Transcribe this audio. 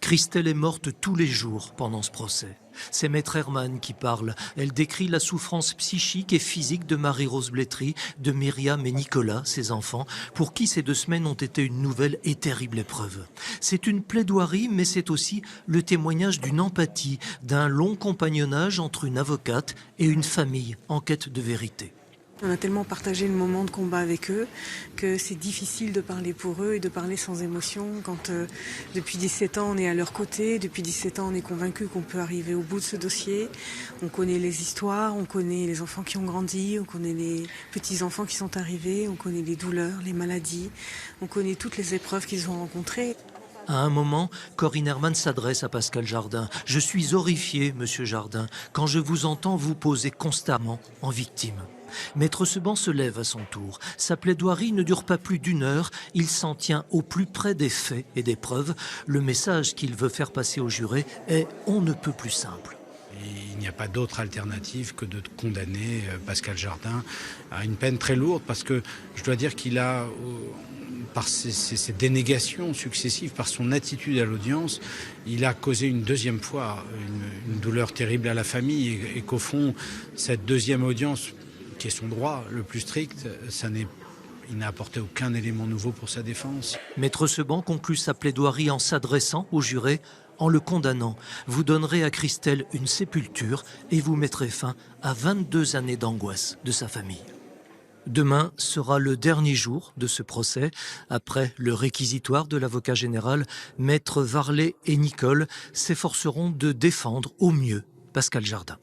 Christelle est morte tous les jours pendant ce procès. C'est Maître Herman qui parle. Elle décrit la souffrance psychique et physique de Marie-Rose Blétry, de Myriam et Nicolas, ses enfants, pour qui ces 2 semaines ont été une nouvelle et terrible épreuve. C'est une plaidoirie, mais c'est aussi le témoignage d'une empathie, d'un long compagnonnage entre une avocate et une famille en quête de vérité. On a tellement partagé le moment de combat avec eux que c'est difficile de parler pour eux et de parler sans émotion. Quand depuis 17 ans on est à leur côté, depuis 17 ans on est convaincu qu'on peut arriver au bout de ce dossier. On connaît les histoires, on connaît les enfants qui ont grandi, on connaît les petits-enfants qui sont arrivés, on connaît les douleurs, les maladies, on connaît toutes les épreuves qu'ils ont rencontrées. À un moment, Corinne Herman s'adresse à Pascal Jardin. « Je suis horrifié, monsieur Jardin, quand je vous entends vous poser constamment en victime. » Maître Seban se lève à son tour. Sa plaidoirie ne dure pas plus d'1 heure. Il s'en tient au plus près des faits et des preuves. Le message qu'il veut faire passer aux jurés est « on ne peut plus simple ». Il n'y a pas d'autre alternative que de condamner Pascal Jardin à une peine très lourde, parce que je dois dire qu'il a, par ses dénégations successives, par son attitude à l'audience, il a causé une 2e fois une douleur terrible à la famille, et qu'au fond, cette 2e audience, qui est son droit le plus strict, il n'a apporté aucun élément nouveau pour sa défense. Maître Seban conclut sa plaidoirie en s'adressant aux jurés, en le condamnant. Vous donnerez à Christelle une sépulture et vous mettrez fin à 22 années d'angoisse de sa famille. Demain sera le dernier jour de ce procès. Après le réquisitoire de l'avocat général, Maître Varlet et Nicole s'efforceront de défendre au mieux Pascal Jardin.